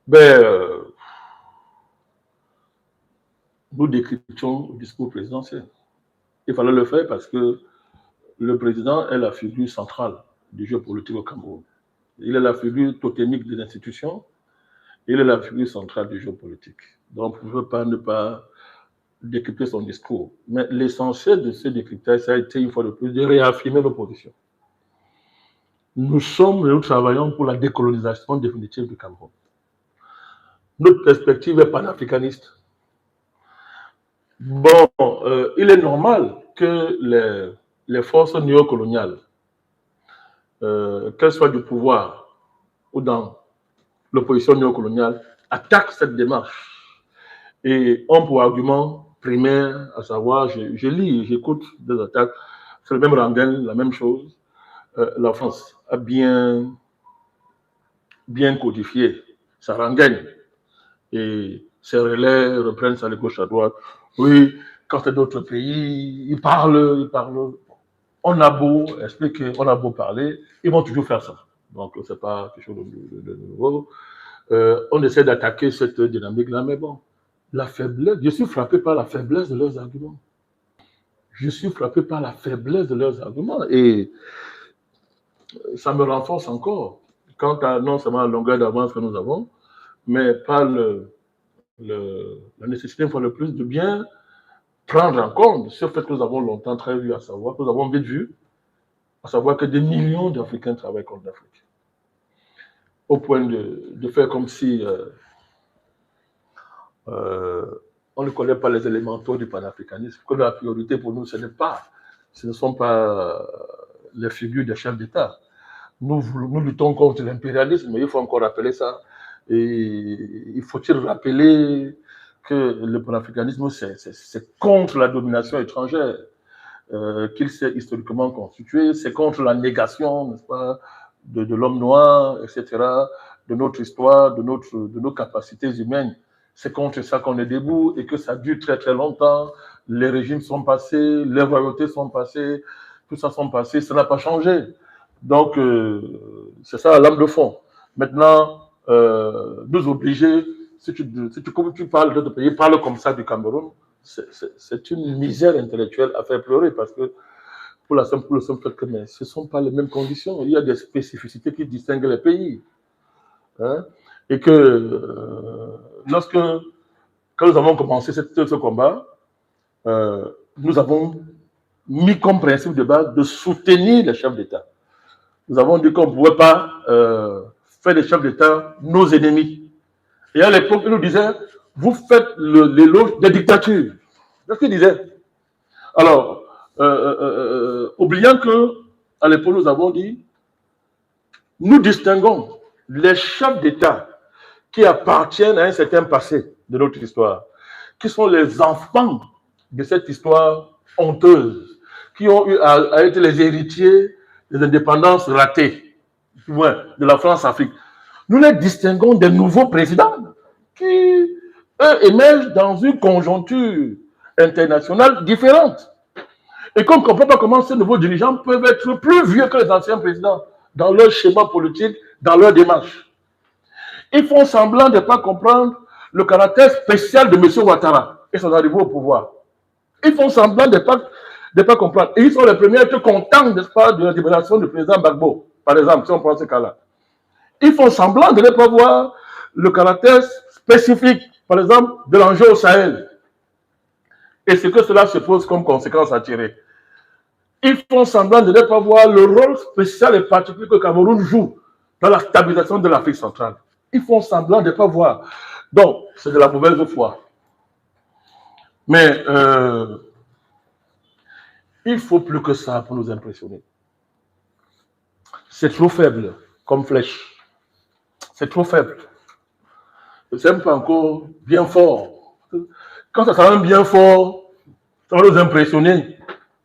Ben, nous décryptions le discours présidentiel. Il fallait le faire parce que le président est la figure centrale du jeu politique au Cameroun. Il est la figure totémique de l'institution. Il est la figure centrale du jeu politique. Donc, on ne peut pas ne pas décrypter son discours. Mais l'essentiel de ce décryptage, ça a été, une fois de plus, de réaffirmer l'opposition. Nous travaillons pour la décolonisation définitive du Cameroun. Notre perspective est panafricaniste. Bon, il est normal que les forces néocoloniales, qu'elles soient du pouvoir ou dans l'opposition néocoloniale, attaquent cette démarche et ont pour argument primaire, à savoir, je lis, j'écoute des attaques, c'est le même rengaine, la même chose. La France a bien codifié sa rengaine et ses relais reprennent ça de gauche à droite. Oui, quand c'est d'autres pays, ils parlent. On a beau expliquer, on a beau parler, ils vont toujours faire ça. Donc, c'est pas quelque chose de nouveau. On essaie d'attaquer cette dynamique-là, mais bon, la faiblesse, je suis frappé par la faiblesse de leurs arguments. Je suis frappé par la faiblesse de leurs arguments et ça me renforce encore quant à non seulement la longueur d'avance que nous avons, mais par la nécessité, une fois de plus, de bien prendre en compte ce fait que nous avons longtemps très vu, à savoir que nous avons vite vu, à savoir que des millions d'Africains travaillent contre l'Afrique. Au point de faire comme si on ne connaît pas les élémentaux du panafricanisme, que la priorité pour nous, ce ne sont pas les figures des chefs d'État. Nous luttons contre l'impérialisme, mais il faut encore rappeler ça. Et il faut-il rappeler que le panafricanisme, c'est contre la domination étrangère qu'il s'est historiquement constitué, c'est contre la négation, n'est-ce pas, de l'homme noir, etc., de notre histoire, de nos capacités humaines. C'est contre ça qu'on est debout et que ça dure très très longtemps. Les régimes sont passés, les royautés sont passées, tout ça sont passés, ça n'a pas changé. Donc, c'est ça la lame de fond. Maintenant, nous obliger, si tu parles d'autres pays, parle comme ça du Cameroun, c'est une misère intellectuelle à faire pleurer parce que pour le simple fait que mais ce ne sont pas les mêmes conditions. Il y a des spécificités qui distinguent les pays. Hein, et que quand nous avons commencé ce combat, nous avons mis comme principe de base de soutenir les chefs d'État. Nous avons dit qu'on ne pouvait pas faire des chefs d'État nos ennemis. Et à l'époque, ils nous disaient, vous faites l'éloge des dictatures. C'est ce qu'ils disaient. Alors, oubliant qu'à l'époque, nous avons dit, nous distinguons les chefs d'État qui appartiennent à un certain passé de notre histoire, qui sont les enfants de cette histoire honteuse, qui ont eu à être les héritiers des indépendances ratées, de la France-Afrique. Nous les distinguons des nouveaux présidents qui, eux, émergent dans une conjoncture internationale différente. Et qu'on ne comprend pas comment ces nouveaux dirigeants peuvent être plus vieux que les anciens présidents dans leur schéma politique, dans leur démarche. Ils font semblant de ne pas comprendre le caractère spécial de M. Ouattara et son arrivée au pouvoir. Ils font semblant de ne pas comprendre. Et ils sont les premiers à être contents, n'est-ce pas, de la libération du président Gbagbo, par exemple, si on prend ce cas-là. Ils font semblant de ne pas voir le caractère spécifique, par exemple, de l'enjeu au Sahel. Et ce que cela se pose comme conséquence à tirer. Ils font semblant de ne pas voir le rôle spécial et particulier que le Cameroun joue dans la stabilisation de l'Afrique centrale. Ils font semblant de ne pas voir. Donc, c'est de la mauvaise foi. Mais il faut plus que ça pour nous impressionner. C'est trop faible comme flèche. C'est trop faible. C'est pas encore bien fort. Quand ça sera bien fort, ça va nous impressionner.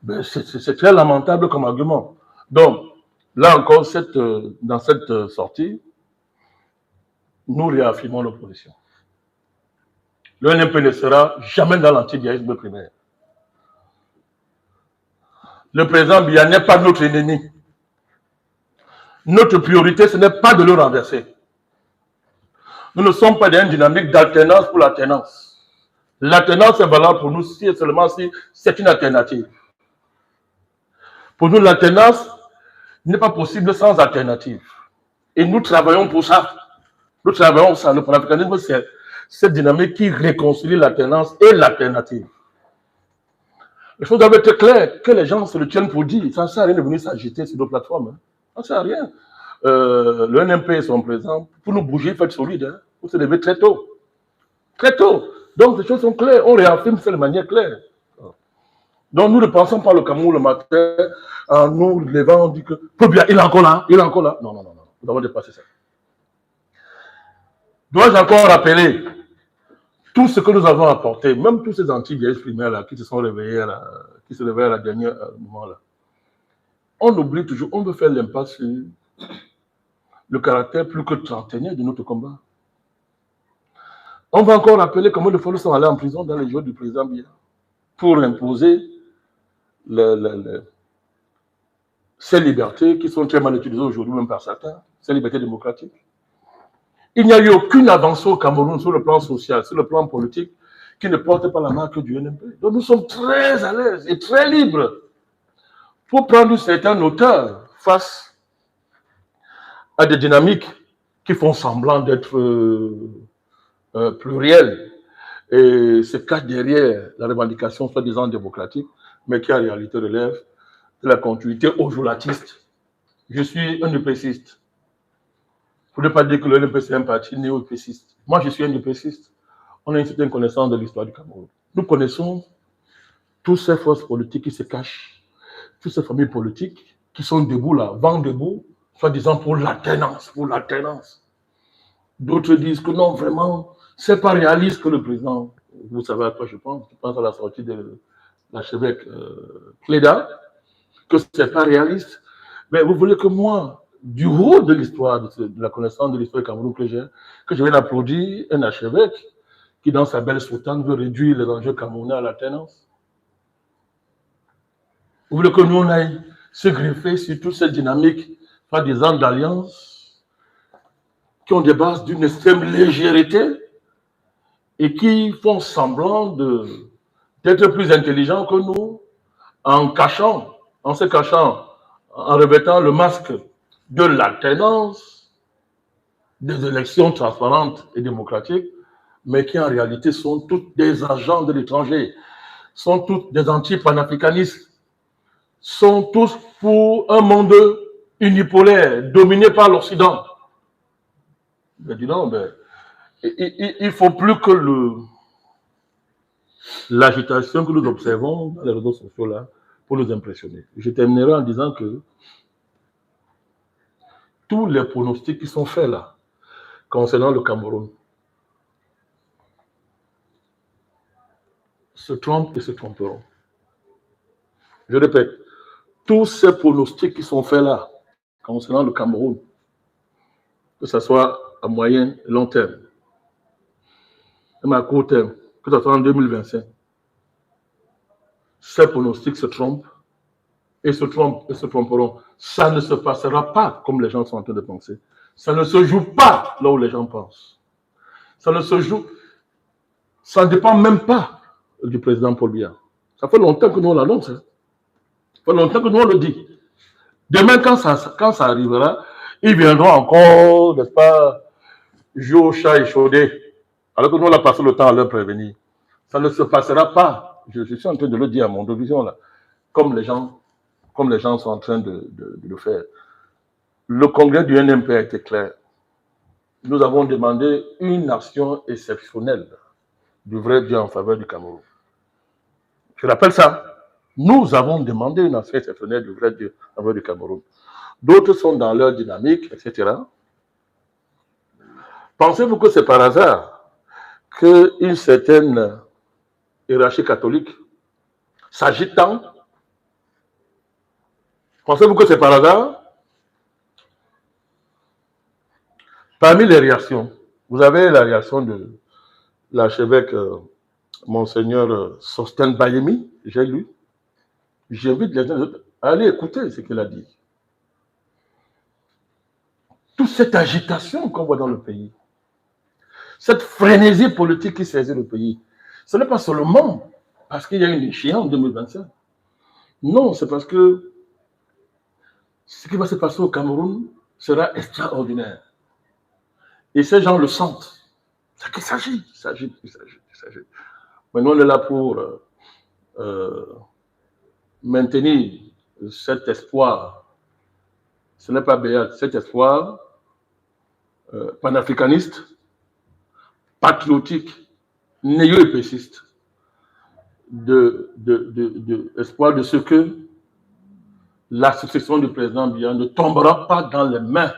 Ben, c'est très lamentable comme argument. Donc, là encore, dans cette sortie, nous réaffirmons l'opposition. Le NMP ne sera jamais dans l'antidiaïsme primaire. Le président Biya n'est pas notre ennemi. Notre priorité, ce n'est pas de le renverser. Nous ne sommes pas dans une dynamique d'alternance pour l'alternance. L'alternance est valable pour nous si et seulement si c'est une alternative. Pour nous, l'alternance n'est pas possible sans alternative. Et nous travaillons pour ça. Nous travaillons pour ça. Le panafricanisme, c'est cette dynamique qui réconcilie l'alternance et l'alternative. Les choses doivent être claires, que les gens se le tiennent pour dire. Ça ne sert à rien de venir s'agiter sur nos plateformes. Hein. Ça ne sert à rien. Le NMP sont présents. Pour nous bouger, il faut être solide. Hein. Il faut se lever très tôt. Très tôt. Donc, les choses sont claires. On réaffirme ça de manière claire. Donc, nous ne pensons pas le Cameroun le matin, en nous levant, on dit que, il est encore là, il est encore là. Non, non, non, non. Nous avons dépassé ça. Dois-je encore rappeler tout ce que nous avons apporté, même tous ces anti-vieilles primaires là, qui se sont réveillés là, qui se réveillent à la dernière moment là. On oublie toujours, on veut faire l'impasse sur le caractère plus que trentenaire de notre combat. On va encore rappeler comment les folles sont allés en prison dans les jours du président Biya pour imposer ces libertés qui sont très mal utilisées aujourd'hui, même par certains, ces libertés démocratiques. Il n'y a eu aucune avancée au Cameroun sur le plan social, sur le plan politique, qui ne porte pas la marque du NMP. Donc nous sommes très à l'aise et très libres pour prendre une certaine hauteur face à des dynamiques qui font semblant d'être plurielles et se cachent derrière la revendication soi-disant démocratique, mais qui en réalité relève de la continuité ojoulatiste. Je suis un UPCiste. Il ne faut pas dire que le NMP c'est un parti néo-UPCiste. Moi, je suis un UPCiste. On a une certaine connaissance de l'histoire du Cameroun. Nous connaissons toutes ces forces politiques qui se cachent, toutes ces familles politiques qui sont debout là, vent debout, soi-disant pour l'alternance, pour l'alternance. D'autres disent que non, vraiment, c'est pas réaliste que le président, vous savez à quoi je pense à la sortie de l'archevêque Cléda, que c'est pas réaliste. Mais vous voulez que moi, du haut de l'histoire, de la connaissance de l'histoire du Cameroun que je vienne applaudir un archevêque qui, dans sa belle soutane, veut réduire les enjeux camerounais à l'alternance. Vous voulez que nous, on aille se greffer sur toute cette dynamique, par des ans d'alliance, qui ont des bases d'une extrême légèreté et qui font semblant d'être plus intelligents que nous, en se cachant, en revêtant le masque de l'alternance, des élections transparentes et démocratiques, mais qui en réalité sont toutes des agents de l'étranger, sont toutes des anti-panafricanistes, sont tous pour un monde unipolaire, dominé par l'Occident. Je dis non, mais il ne faut plus que l'agitation que nous observons dans les réseaux sociaux là pour nous impressionner. Je terminerai en disant que tous les pronostics qui sont faits là concernant le Cameroun se trompent et se tromperont. Je répète, tous ces pronostics qui sont faits là concernant le Cameroun, que ce soit à moyen et long terme, même à court terme, que ce soit en 2025, ces pronostics se trompent et se tromperont. Ça ne se passera pas comme les gens sont en train de penser. Ça ne se joue pas là où les gens pensent. Ça ne se joue, ça ne dépend même pas du président Paul Biya. Ça fait longtemps que nous on l'annonce. Hein. Ça fait longtemps que nous on le dit. Demain, quand ça arrivera, ils viendront encore, n'est-ce pas, jouer au chat échaudé. Alors que nous on a passé le temps à leur prévenir. Ça ne se passera pas. Je suis en train de le dire à mon vision là, comme les gens sont en train de le faire. Le congrès du NMP a été clair. Nous avons demandé une action exceptionnelle du vrai Dieu en faveur du Cameroun. Je rappelle ça. Nous avons demandé une action exceptionnelle du vrai Dieu en faveur du Cameroun. D'autres sont dans leur dynamique, etc. Pensez-vous que c'est par hasard qu'une certaine hiérarchie catholique s'agite tant? Pensez-vous que c'est par hasard? Parmi les réactions, vous avez la réaction de l'archevêque Monseigneur Sostène Bayemi, j'ai lu. J'invite les gens à aller écouter ce qu'il a dit. Toute cette agitation qu'on voit dans le pays, cette frénésie politique qui saisit le pays, ce n'est pas seulement parce qu'il y a une échéance en 2025. Non, c'est parce que ce qui va se passer au Cameroun sera extraordinaire. Et ces gens le sentent. C'est qu'il s'agit. Maintenant, on est là pour maintenir cet espoir. Ce n'est pas béat, cet espoir panafricaniste, patriotique, néo-épéciste, espoir de ce que la succession du président Biya ne tombera pas dans les mains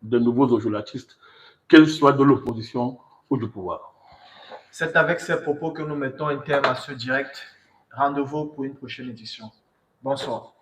de nouveaux ojolatistes, qu'ils soient de l'opposition ou du pouvoir. C'est avec ces propos que nous mettons un terme à ce direct. Rendez-vous pour une prochaine édition. Bonsoir.